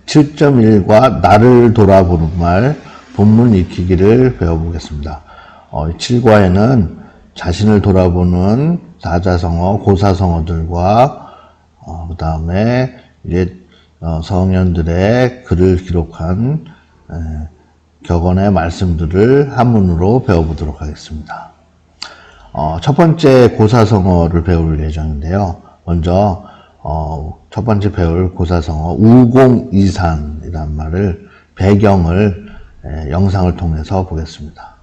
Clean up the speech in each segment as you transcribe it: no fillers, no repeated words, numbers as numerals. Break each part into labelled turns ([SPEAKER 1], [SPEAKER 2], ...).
[SPEAKER 1] 7.1과 나를 돌아보는 말, 본문 익히기를 배워보겠습니다. 7과에는 자신을 돌아보는 사자성어, 고사성어들과 그 다음에 이제 성현들의 글을 기록한 격언의 말씀들을 한문으로 배워보도록 하겠습니다. 첫 번째 고사성어를 배울 예정인데요. 먼저 첫 번째 배울 고사성어 우공이산이라는 말을 배경을 영상을 통해서 보겠습니다.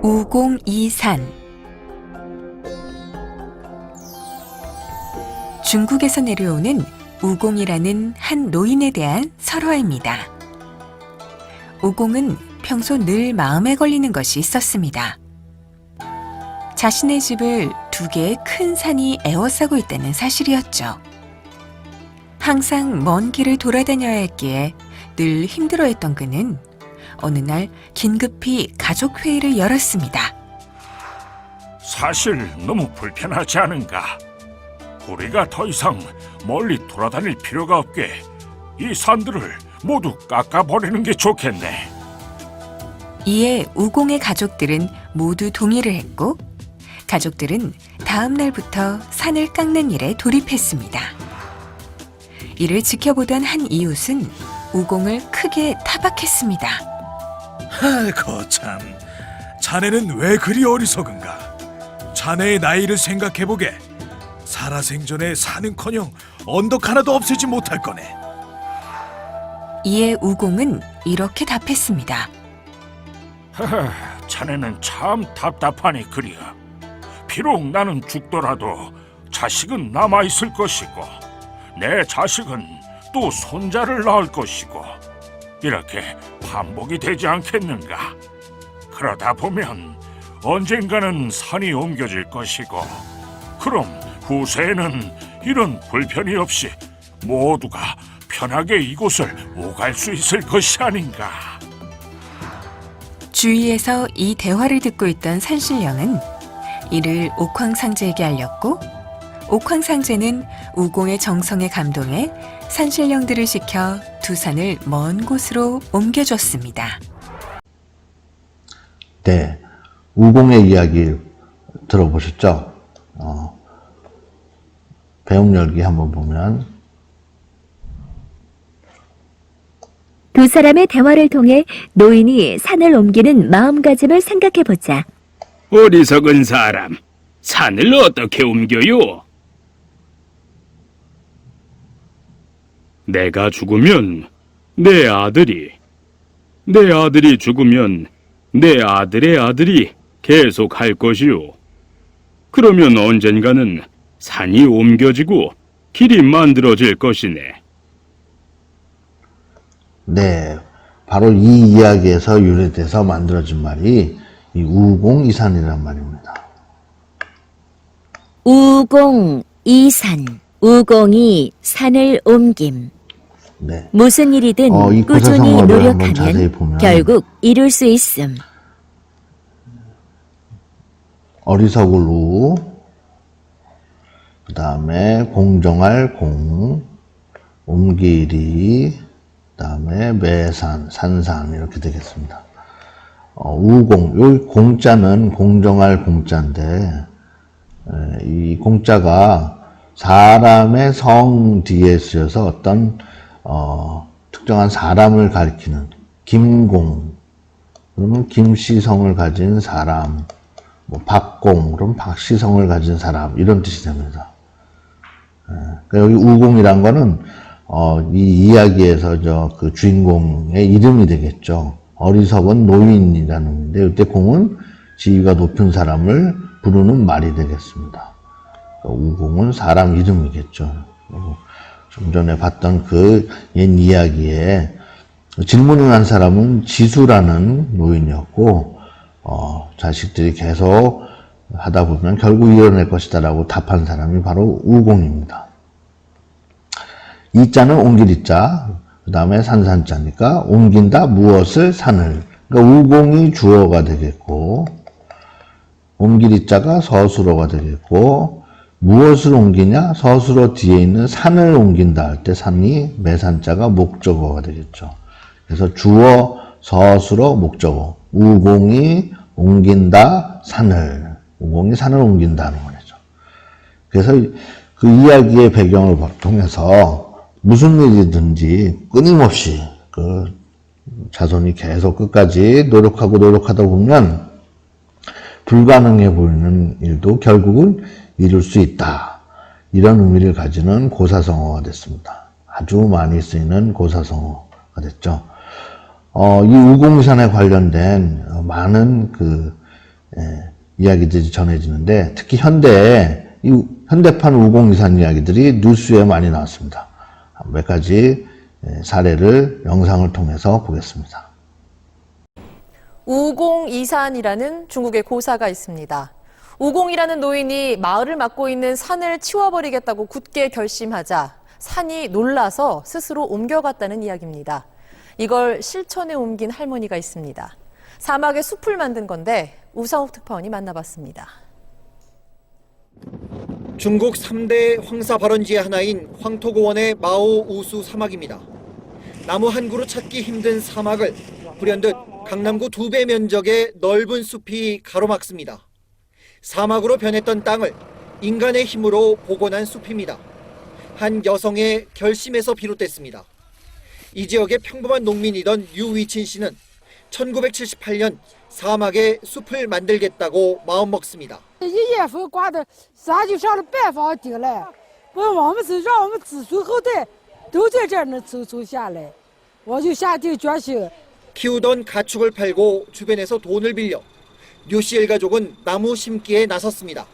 [SPEAKER 2] 우공이산. 중국에서 내려오는 우공이라는 한 노인에 대한 설화입니다. 우공은 평소 늘 마음에 걸리는 것이 있었습니다. 자신의 집을 두 개의 큰 산이 에워싸고 있다는 사실이었죠. 항상 먼 길을 돌아다녀야 했기에 늘 힘들어했던 그는 어느 날 긴급히 가족회의를 열었습니다.
[SPEAKER 3] 사실 너무 불편하지 않은가? 우리가 더 이상 멀리 돌아다닐 필요가 없게 이 산들을 모두 깎아버리는 게 좋겠네.
[SPEAKER 2] 이에 우공의 가족들은 모두 동의를 했고 가족들은 다음 날부터 산을 깎는 일에 돌입했습니다. 이를 지켜보던 한 이웃은 우공을 크게 타박했습니다.
[SPEAKER 4] 아이고 참, 자네는 왜 그리 어리석은가? 자네의 나이를 생각해보게. 살아생전에 사는커녕 언덕 하나도 없애지 못할 거네.
[SPEAKER 2] 이에 우공은 이렇게 답했습니다.
[SPEAKER 3] 하하, 자네는 참 답답하니 그리야. 비록 나는 죽더라도 자식은 남아있을 것이고 내 자식은 또 손자를 낳을 것이고 이렇게 반복이 되지 않겠는가? 그러다 보면 언젠가는 산이 옮겨질 것이고 그럼 후세에는 이런 불편이 없이 모두가 편하게 이곳을 오갈 수 있을 것이 아닌가.
[SPEAKER 2] 주위에서 이 대화를 듣고 있던 산신령은 이를 옥황상제에게 알렸고 옥황상제는 우공의 정성에 감동해 산신령들을 시켜 두 산을 먼 곳으로 옮겨줬습니다.
[SPEAKER 1] 네, 우공의 이야기 들어보셨죠? 배움열기 한번 보면
[SPEAKER 5] 두 사람의 대화를 통해 노인이 산을 옮기는 마음가짐을 생각해보자.
[SPEAKER 6] 어리석은 사람, 산을 어떻게 옮겨요? 내가 죽으면 내 아들이 죽으면 내 아들의 아들이 계속 할 것이요. 그러면 언젠가는 산이 옮겨지고 길이 만들어질 것이네.
[SPEAKER 1] 네, 바로 이 이야기에서 유래돼서 만들어진 말이 이 우공이산이라는 말입니다.
[SPEAKER 5] 우공이산, 우공이 산을 옮김.
[SPEAKER 1] 네.
[SPEAKER 5] 무슨 일이든
[SPEAKER 1] 이
[SPEAKER 5] 꾸준히
[SPEAKER 1] 고사성어를 한번 자세히
[SPEAKER 5] 노력하면
[SPEAKER 1] 보면
[SPEAKER 5] 결국 이룰 수 있음.
[SPEAKER 1] 어리석을 우, 그 다음에 공정할 공, 옮기리, 그 다음에 매산, 산산 이렇게 되겠습니다. 우공, 요 공자는 공정할 공자인데 이 공자가 사람의 성 뒤에 쓰여서 어떤 특정한 사람을 가리키는 김공, 그러면 김씨성을 가진 사람, 뭐 박공, 그럼 박씨성을 가진 사람 이런 뜻이 됩니다. 그러니까 여기 우공이란 거는 이 이야기에서 그 주인공의 이름이 되겠죠. 어리석은 노인이라는 의미인데 이때 공은 지위가 높은 사람을 부르는 말이 되겠습니다. 그러니까 우공은 사람 이름이겠죠. 좀 전에 봤던 그 옛 이야기에 질문을 한 사람은 지수라는 노인이었고 자식들이 계속 하다 보면 결국 이뤄낼 것이다 라고 답한 사람이 바로 우공입니다. 이자는 옮길 이자, 그 다음에 산산자니까 옮긴다 무엇을 산을, 그러니까 우공이 주어가 되겠고 옮길 이자가 서술어가 되겠고 무엇을 옮기냐? 서술어 뒤에 있는 산을 옮긴다 할 때 산이 매산자가 목적어가 되겠죠. 그래서 주어, 서술어, 목적어. 우공이 옮긴다 산을. 우공이 산을 옮긴다는 거죠. 그래서 그 이야기의 배경을 통해서 무슨 일이든지 끊임없이 그 자손이 계속 끝까지 노력하다 보면 불가능해 보이는 일도 결국은 이룰 수 있다. 이런 의미를 가지는 고사성어가 됐습니다. 아주 많이 쓰이는 고사성어가 됐죠. 이 우공산에 관련된 많은 이야기들이 전해지는데 특히 현대판 우공이산 이야기들이 뉴스에 많이 나왔습니다. 몇 가지 사례를 영상을 통해서 보겠습니다.
[SPEAKER 7] 우공이산이라는 중국의 고사가 있습니다. 우공이라는 노인이 마을을 맡고 있는 산을 치워버리겠다고 굳게 결심하자 산이 놀라서 스스로 옮겨갔다는 이야기입니다. 이걸 실천에 옮긴 할머니가 있습니다. 사막에 숲을 만든 건데 우상욱 특파원이 만나봤습니다.
[SPEAKER 8] 중국 3대 황사 발원지의 하나인 황토고원의 마오 우수 사막입니다. 나무 한 그루 찾기 힘든 사막을 불현듯 강남구 2배 면적의 넓은 숲이 가로막습니다. 사막으로 변했던 땅을 인간의 힘으로 복원한 숲입니다. 한 여성의 결심에서 비롯됐습니다. 이 지역의 평범한 농민이던 유위친 씨는 1978년 사막에 숲을 만들겠다고 마음먹습니다.
[SPEAKER 9] 一夜风刮的山就上了半房顶来，我们是让我们子孙后代都在这儿能走下来，我就下定决心。
[SPEAKER 8] 키우던 가축을 팔고 주변에서 돈을 빌려 류 씨 일가족은 나무 심기에 나섰습니다.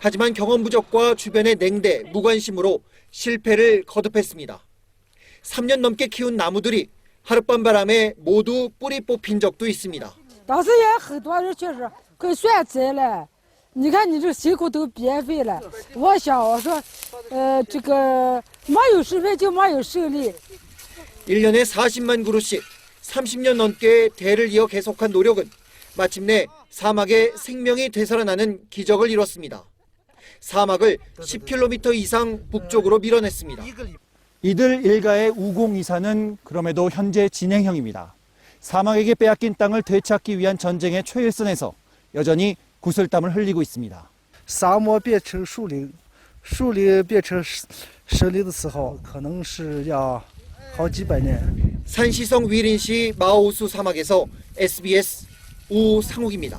[SPEAKER 8] 하지만 경험 부족과 주변의 냉대, 무관심으로 실패를 거듭했습니다. 3년 넘게 키운 나무들이 하룻밤 바람에 모두 뿌리 뽑힌 적도 있습니다.
[SPEAKER 9] 当时也很多人确实快算灾了，你看你这辛苦都白费了。我想我说，这个没有失败就没有胜利。
[SPEAKER 8] 1년에 40만 그루씩 30년 넘게 대를 이어 계속한 노력은 마침내 사막에 생명이 되살아나는 기적을 이뤘습니다. 사막을 10km 이상 북쪽으로 밀어냈습니다.
[SPEAKER 10] 이들 일가의 우공이사는 그럼에도 현재 진행형입니다. 사막에게 빼앗긴 땅을 되찾기 위한 전쟁의 최일선에서 여전히 구슬땀을 흘리고 있습니다.
[SPEAKER 11] 沙漠变成树林，树林变成森林的时候，可能是要好几百年。
[SPEAKER 8] 산시성 위린시 마오우수 사막에서 SBS 우상욱입니다.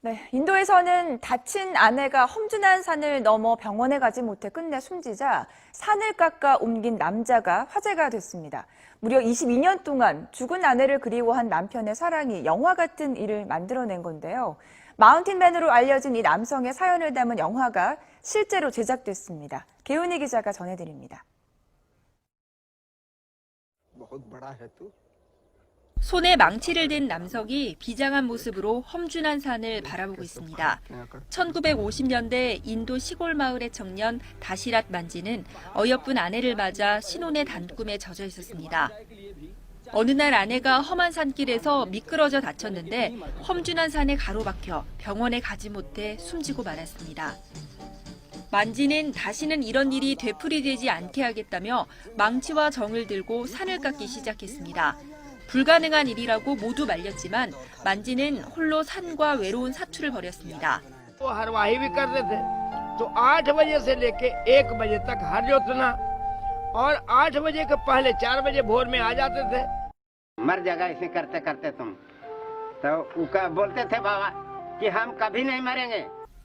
[SPEAKER 12] 네, 인도에서는 다친 아내가 험준한 산을 넘어 병원에 가지 못해 끝내 숨지자 산을 깎아 옮긴 남자가 화제가 됐습니다. 무려 22년 동안 죽은 아내를 그리워한 남편의 사랑이 영화 같은 일을 만들어낸 건데요. 마운틴맨으로 알려진 이 남성의 사연을 담은 영화가 실제로 제작됐습니다. 개훈이 기자가 전해드립니다.
[SPEAKER 13] 손에 망치를 든 남성이 비장한 모습으로 험준한 산을 바라보고 있습니다. 1950년대 인도 시골 마을의 청년 다시랏 만지는 어여쁜 아내를 맞아 신혼의 단꿈에 젖어 있었습니다. 어느 날 아내가 험한 산길에서 미끄러져 다쳤는데 험준한 산에 가로막혀 병원에 가지 못해 숨지고 말았습니다. 만지는 다시는 이런 일이 되풀이되지 않게 하겠다며 망치와 정을 들고 산을 깎기 시작했습니다. 불가능한 일이라고 모두 말렸지만 만지는 홀로 산과 외로운 사투를 벌였습니다.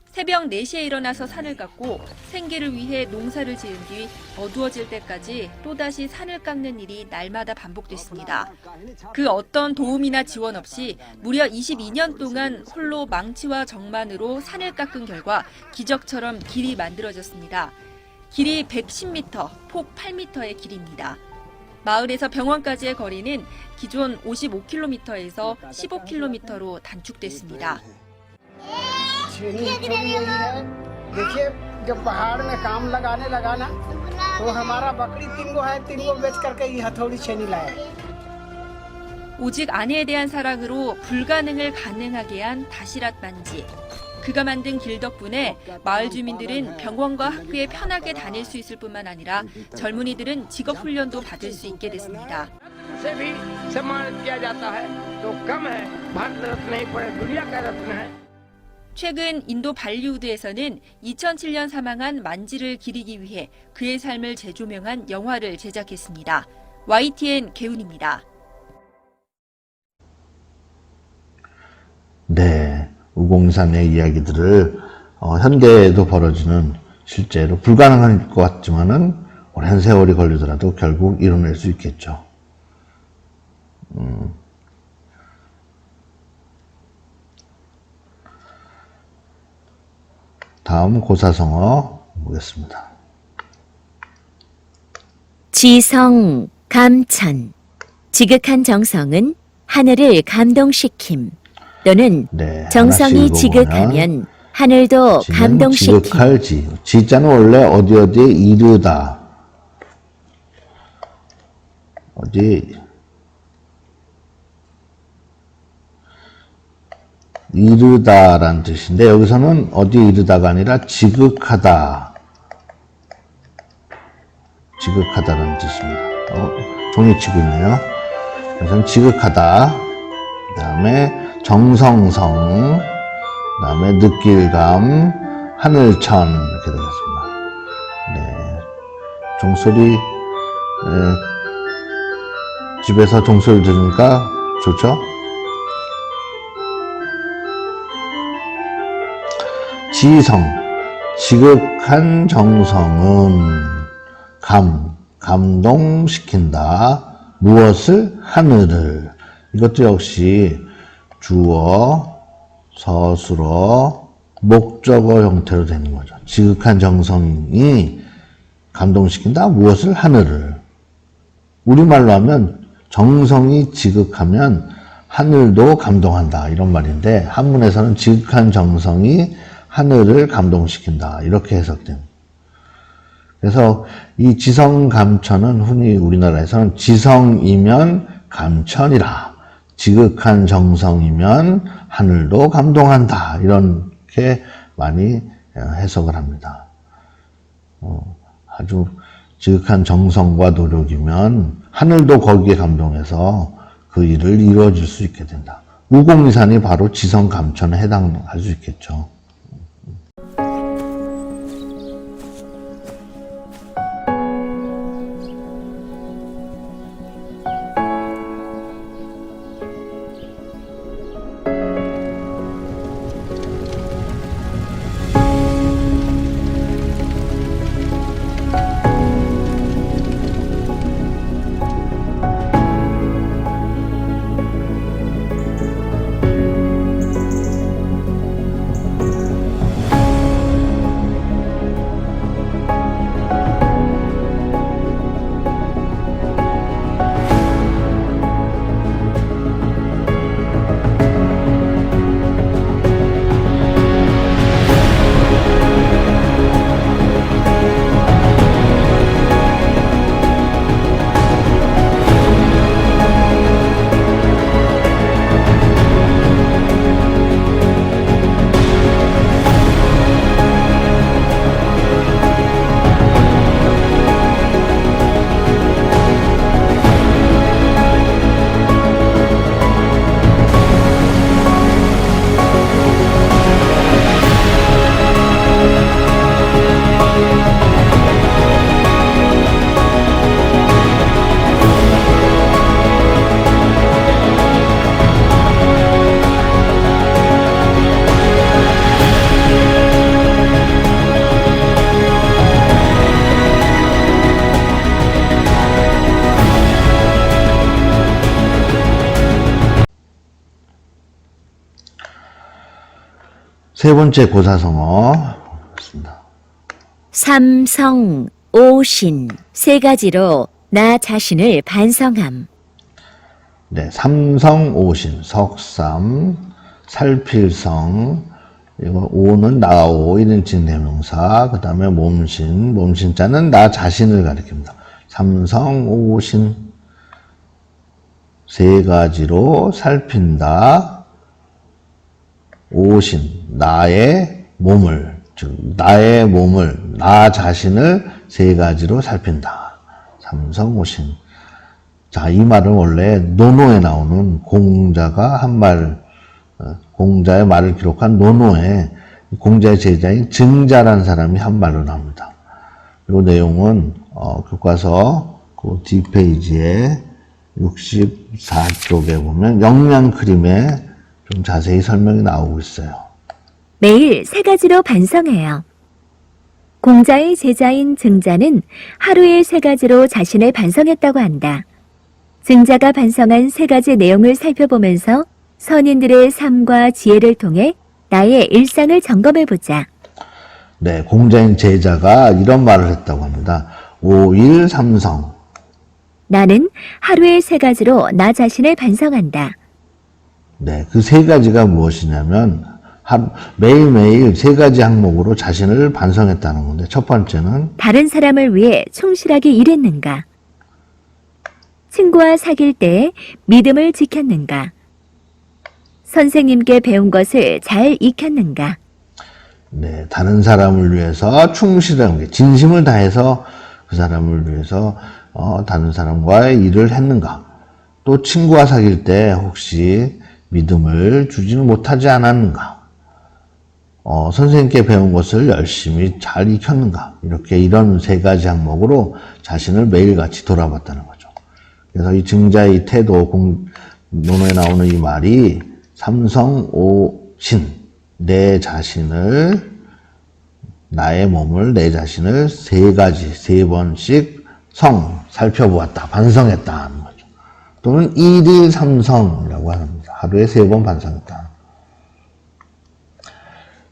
[SPEAKER 13] 새벽 4시에 일어나서 산을 깎고 생계를 위해 농사를 지은 뒤 어두워질 때까지 또다시 산을 깎는 일이 날마다 반복됐습니다. 그 어떤 도움이나 지원 없이 무려 22년 동안 홀로 망치와 정만으로 산을 깎은 결과 기적처럼 길이 만들어졌습니다. 길이 110m, 폭 8m의 길입니다. 마을에서 병원까지의 거리는 기존 55km에서 15km로 단축됐습니다.
[SPEAKER 11] देखिए जब पहाड़ में काम लगाने लगा ना तो हमारा बकरी 3 है 3 बेच करके ये हथौड़ी छेनी लाया.
[SPEAKER 13] 오직 아내에 대한 사랑으로 불가능을 가능하게 한 다시랏 만지. 그가 만든 길 덕분에 마을 주민들은 병원과 학교에 편하게 다닐 수 있을 뿐만 아니라 젊은이들은 직업 훈련도 받을 수 있게 됐습니다. 최근 인도 발리우드에서는 2007년 사망한 만지를 기리기 위해 그의 삶을 재조명한 영화를 제작했습니다. YTN 개운입니다.
[SPEAKER 1] 네, 우공산의 이야기들을 현대에도 벌어지는 실제로 불가능할 것 같지만은 오랜 세월이 걸리더라도 결국 이뤄낼 수 있겠죠. 다음 고사성어 보겠습니다.
[SPEAKER 5] 지성, 감천. 지극한 정성은 하늘을 감동시킴. 또는
[SPEAKER 1] 네,
[SPEAKER 5] 정성이
[SPEAKER 1] 하나씩 읽어보면
[SPEAKER 5] 지극하면 하늘도
[SPEAKER 1] 지는
[SPEAKER 5] 감동시킴.
[SPEAKER 1] 지극할 지. 지자는 원래 어디에 이르다. 이르다라는 뜻인데 여기서는 어디에 이르다가 아니라 지극하다. 지극하다라는 뜻입니다. 종이 치고 있네요. 그래서 지극하다. 그 다음에 정성성, 그 다음에 느낄감, 하늘천 이렇게 되겠습니다. 네, 종소리 집에서 종소리 들으니까 좋죠? 지성, 지극한 정성은 감동시킨다. 무엇을? 하늘을. 이것도 역시 주어, 서술어, 목적어 형태로 되는 거죠. 지극한 정성이 감동시킨다. 무엇을? 하늘을. 우리말로 하면 정성이 지극하면 하늘도 감동한다. 이런 말인데 한문에서는 지극한 정성이 하늘을 감동시킨다. 이렇게 해석됩니다. 그래서 이 지성감천은 흔히 우리나라에서는 지성이면 감천이라. 지극한 정성이면 하늘도 감동한다. 이렇게 많이 해석을 합니다. 아주 지극한 정성과 노력이면 하늘도 거기에 감동해서 그 일을 이루어질 수 있게 된다. 우공이산이 바로 지성감천에 해당할 수 있겠죠. 세 번째 고사성어 보겠습니다.
[SPEAKER 5] 삼성, 오신. 세 가지로 나 자신을 반성함.
[SPEAKER 1] 네, 삼성, 오신, 석삼, 살필성, 이거 오는 나오, 1인칭 대명사, 그 다음에 몸신, 몸신자는 나 자신을 가리킵니다. 삼성, 오신, 세 가지로 살핀다. 오신, 나의 몸을, 즉 나의 몸을, 나 자신을 세 가지로 살핀다. 삼성 오신. 자, 이 말은 원래 논어에 나오는 공자가 한 말, 공자의 말을 기록한 논어에 공자의 제자인 증자라는 사람이 한 말로 나옵니다. 이 내용은 교과서 그 뒷페이지에 64쪽에 보면 영양 그림에 좀 자세히 설명이 나오고 있어요.
[SPEAKER 5] 매일 세 가지로 반성해요. 공자의 제자인 증자는 하루에 세 가지로 자신을 반성했다고 한다. 증자가 반성한 세 가지 내용을 살펴보면서 선인들의 삶과 지혜를 통해 나의 일상을 점검해보자.
[SPEAKER 1] 네, 공자인 제자가 이런 말을 했다고 합니다. 5일 삼성.
[SPEAKER 5] 나는 하루에 세 가지로 나 자신을 반성한다.
[SPEAKER 1] 네, 그 세 가지가 무엇이냐면 매일매일 세 가지 항목으로 자신을 반성했다는 건데, 첫 번째는
[SPEAKER 5] 다른 사람을 위해 충실하게 일했는가? 친구와 사귈 때 믿음을 지켰는가? 선생님께 배운 것을 잘 익혔는가?
[SPEAKER 1] 네, 다른 사람을 위해서 충실한 게, 진심을 다해서 그 사람을 위해서 다른 사람과의 일을 했는가? 또 친구와 사귈 때 혹시 믿음을 주지는 못하지 않았는가? 선생님께 배운 것을 열심히 잘 익혔는가? 이런 세 가지 항목으로 자신을 매일같이 돌아봤다는 거죠. 그래서 이 증자의 태도, 논어에 나오는 이 말이 삼성 오신, 내 자신을, 나의 몸을, 내 자신을 세 가지, 세 번씩 살펴보았다, 반성했다 하는 거죠. 또는 일일 삼성이라고 합니다. 하루에 3번 반성했다.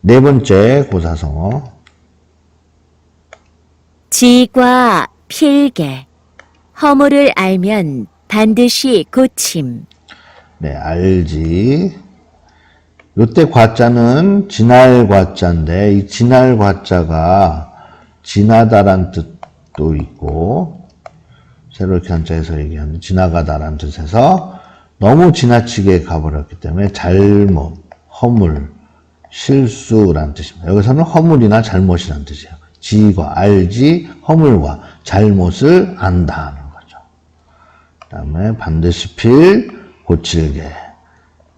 [SPEAKER 1] 네 번째 고사성어.
[SPEAKER 5] 지과 필개. 허물을 알면 반드시 고침.
[SPEAKER 1] 네, 알지. 요때 과자는 지날 과자인데, 이 지날 과자가 지나다란 뜻도 있고, 새로 이렇게 한자에서 얘기하는 지나가다란 뜻에서 너무 지나치게 가버렸기 때문에 잘못, 허물, 실수란 뜻입니다. 여기서는 허물이나 잘못이란 뜻이에요. 지과, 알지, 허물과 잘못을 안다 하는 거죠. 그 다음에 반드시 고칠게.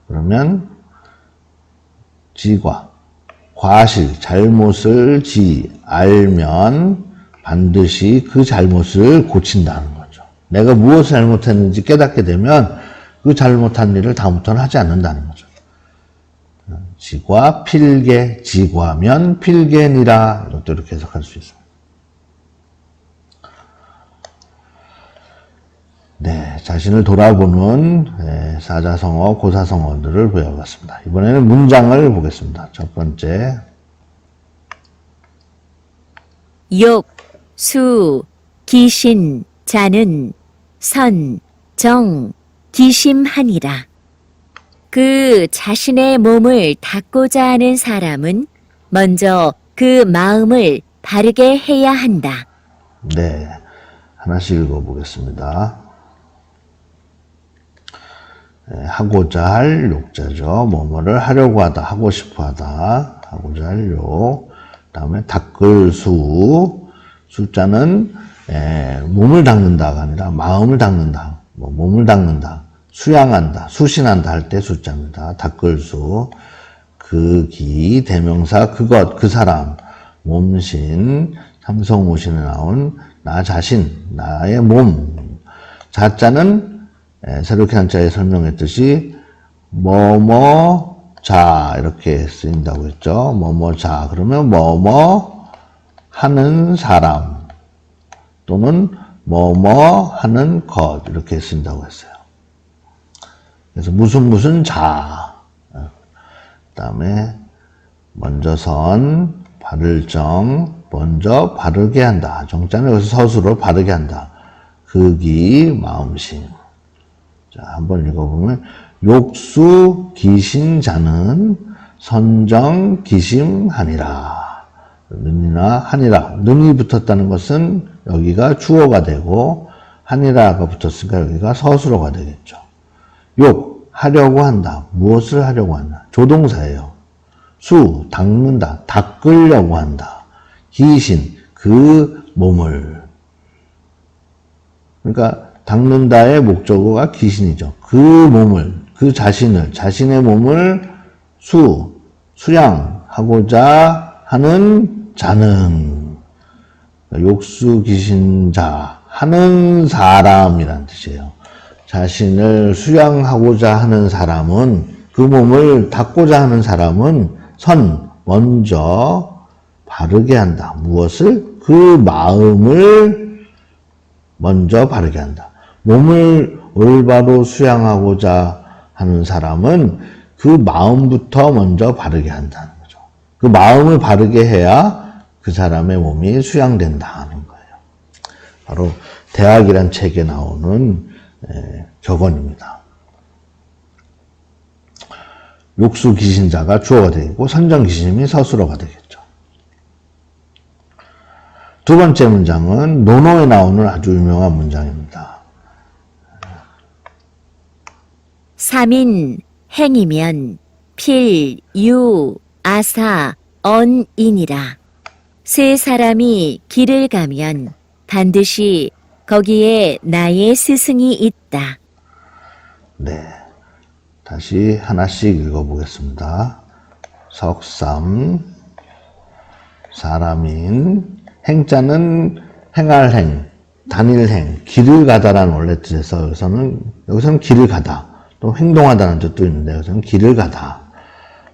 [SPEAKER 1] 그러면 지과, 과실, 잘못을 알면 반드시 그 잘못을 고친다는 거죠. 내가 무엇을 잘못했는지 깨닫게 되면 그 잘못한 일을 다음부터는 하지 않는다는 거죠. 지과, 필개, 지과면 필개니라, 이것도 이렇게 해석할 수 있습니다. 네, 자신을 돌아보는 사자성어, 고사성어들을 배워봤습니다. 이번에는 문장을 보겠습니다. 첫 번째.
[SPEAKER 5] 욕, 수, 기신, 자는, 선, 정, 기심하니라. 그 자신의 몸을 닦고자 하는 사람은 먼저 그 마음을 바르게 해야 한다.
[SPEAKER 1] 네, 하나씩 읽어보겠습니다. 하고자 할 욕자죠. 뭐뭐를 하려고 하다, 하고 싶어 하다, 하고자 할 욕. 그 다음에 닦을 수자는 몸을 닦는다가 아니라 마음을 닦는다, 몸을 닦는다, 수양한다, 수신한다 할 때 수자입니다. 닦을 그 기, 대명사, 그것, 그 사람, 몸신, 삼성오신에 나온 나 자신, 나의 몸. 자자는 새롭게 한자에 설명했듯이 자 이렇게 쓰인다고 했죠. 자 그러면 하는 사람 또는 하는 것 이렇게 쓴다고 했어요. 그래서 무슨 자. 그 다음에 먼저 바를 정, 먼저 바르게 한다. 정자는 여기서 서술을 바르게 한다. 극이 마음심. 자, 한번 읽어보면 욕수 기신자는 선정 기심하니라. 는이나 하니라. 는이 붙었다는 것은 여기가 주어가 되고 하니라가 붙었으니까 여기가 서술어가 되겠죠. 하려고 한다. 무엇을 하려고 한다. 조동사예요. 수, 닦는다, 닦으려고 한다. 기신, 그 몸을. 그러니까 닦는다의 목적어가 기신이죠. 그 몸을, 그 자신을, 자신의 몸을 수양하고자 하는 자는 욕수 기신자, 하는 사람이란 뜻이에요. 자신을 수양하고자 하는 사람은, 그 몸을 닦고자 하는 사람은 먼저 바르게 한다. 무엇을? 그 마음을 먼저 바르게 한다. 몸을 올바로 수양하고자 하는 사람은 그 마음부터 먼저 바르게 한다는 거죠. 그 마음을 바르게 해야 그 사람의 몸이 수양된다 하는 거예요. 바로 대학이란 책에 나오는 격언입니다. 욕수 기신자가 주어가 되고 선정 기신이 서술어가 되겠죠. 두 번째 문장은 논어에 나오는 아주 유명한 문장입니다.
[SPEAKER 5] 3인 행이면 필, 유, 아사, 언이니라. 세 사람이 길을 가면 반드시 거기에 나의 스승이 있다.
[SPEAKER 1] 네. 다시 하나씩 읽어보겠습니다. 석삼, 사람인, 행자는 행할 행, 다닐 행, 길을 가다라는 원래 뜻에서 여기서는 길을 가다, 또 행동하다는 뜻도 있는데 여기서는 길을 가다.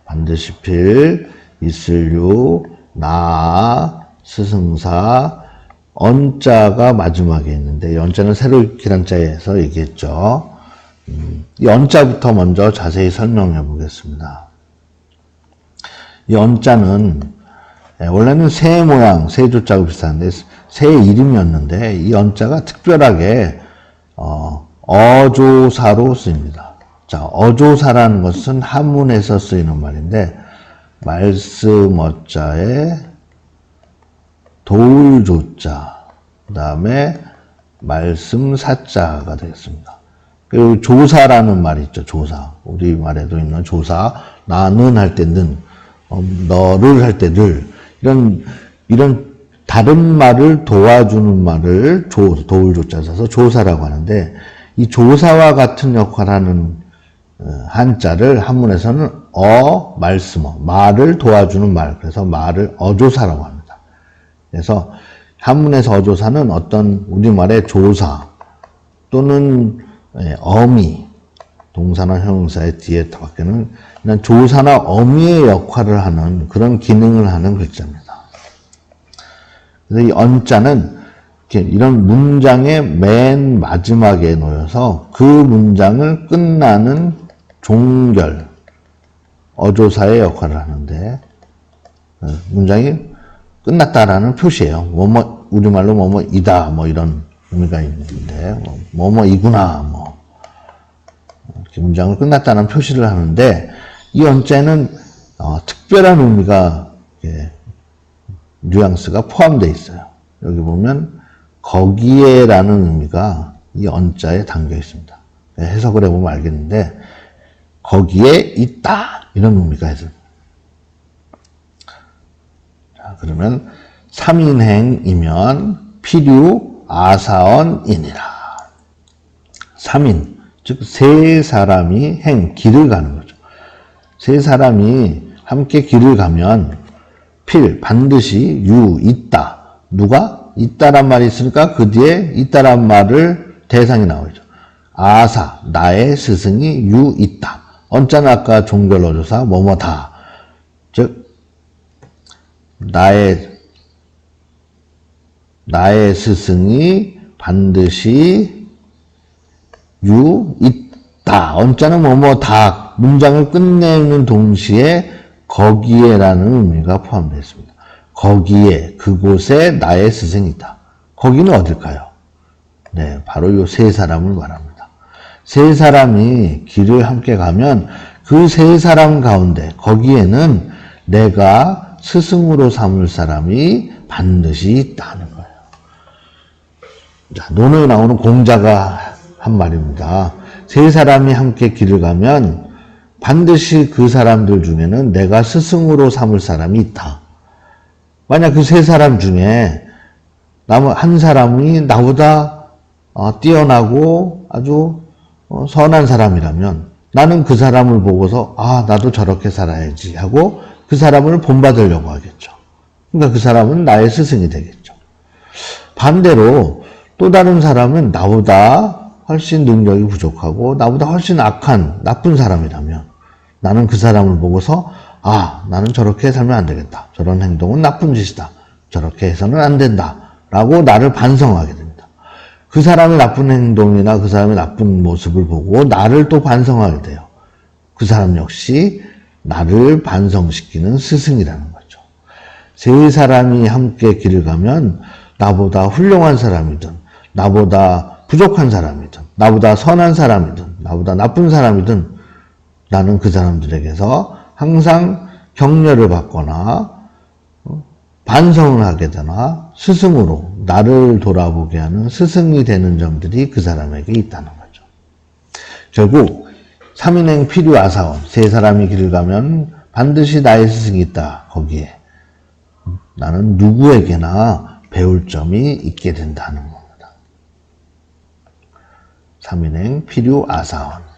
[SPEAKER 1] 반드시 필, 있을유, 나, 스승사, 언자가 마지막에 있는데 이 언자는 새로 기란자에서 얘기했죠. 이 언자부터 먼저 자세히 설명해 보겠습니다. 이 언자는 원래는 새 모양, 새 조자하고 비슷한데 새 이름이었는데 이 언자가 특별하게 어조사로 쓰입니다. 자, 어조사라는 것은 한문에서 쓰이는 말인데 말씀 어자에 도울조자, 그 다음에 말씀 사자가 되겠습니다. 그리고 조사라는 말이 있죠. 조사. 우리말에도 있는 조사. 나는 할 때 는, 너를 할 때 늘. 이런 다른 말을 도와주는 말을 도울조자 써서 조사라고 하는데 이 조사와 같은 역할을 하는 한자를 한문에서는 말씀어, 말을 도와주는 말. 그래서 말을 어조사라고 합니다. 그래서 한문에서 어조사는 어떤 우리말의 조사 또는 어미, 동사나 형용사의 뒤에 밖에는 그냥 조사나 어미의 역할을 하는 그런 기능을 하는 글자입니다. 그래서 이 언자는 이런 문장의 맨 마지막에 놓여서 그 문장을 끝나는 종결, 어조사의 역할을 하는데 문장이 끝났다라는 표시예요. 우리말로 뭐뭐이다, 뭐 이런 의미가 있는데, 뭐뭐이구나, 이렇게 문장을 끝났다는 표시를 하는데, 이 언자에는 특별한 의미가, 뉘앙스가 포함되어 있어요. 여기 보면, 거기에라는 의미가 이 언자에 담겨 있습니다. 해석을 해보면 알겠는데, 거기에 있다, 이런 의미가 있습니다. 자, 그러면, 3인행이면 필유 아사언이니라. 3인, 즉 세 사람이 길을 가는 거죠. 세 사람이 함께 길을 가면 필, 반드시 있다. 누가? 있다란 말이 있으니까 그 뒤에 있다란 말을 대상이 나오죠. 아사, 나의 스승이 있다. 언자는 아까 종결 어조사 뭐뭐다. 즉 나의 스승이 반드시 있다. 언자는 뭐뭐다. 문장을 끝내는 동시에 거기에라는 의미가 포함되어 있습니다. 거기에, 그곳에 나의 스승이 있다. 거기는 어딜까요? 네, 바로 이 세 사람을 말합니다. 세 사람이 길을 함께 가면 그 세 사람 가운데 거기에는 내가 스승으로 삼을 사람이 반드시 있다는 거예요. 자, 논어에 나오는 공자가 한 말입니다. 세 사람이 함께 길을 가면 반드시 그 사람들 중에는 내가 스승으로 삼을 사람이 있다. 만약 그 세 사람 중에 한 사람이 나보다 뛰어나고 아주 선한 사람이라면 나는 그 사람을 보고서 나도 저렇게 살아야지 하고 그 사람을 본받으려고 하겠죠. 그러니까 그 사람은 나의 스승이 되겠죠. 반대로 또 다른 사람은 나보다 훨씬 능력이 부족하고 나보다 훨씬 악한 나쁜 사람이라면 나는 그 사람을 보고서 나는 저렇게 살면 안 되겠다. 저런 행동은 나쁜 짓이다. 저렇게 해서는 안 된다. 라고 나를 반성하게 됩니다. 그 사람의 나쁜 행동이나 그 사람의 나쁜 모습을 보고 나를 또 반성하게 돼요. 그 사람 역시 나를 반성시키는 스승이라는 거죠. 세 사람이 함께 길을 가면 나보다 훌륭한 사람이든 나보다 부족한 사람이든 나보다 선한 사람이든 나보다 나쁜 사람이든 나는 그 사람들에게서 항상 격려를 받거나 반성을 하게 되나 스승으로 나를 돌아보게 하는 스승이 되는 점들이 그 사람에게 있다는 거죠. 결국 3인행 필요아사원, 세 사람이 길을 가면 반드시 나의 스승이 있다. 거기에 나는 누구에게나 배울 점이 있게 된다는 겁니다. 3인행 필요아사원.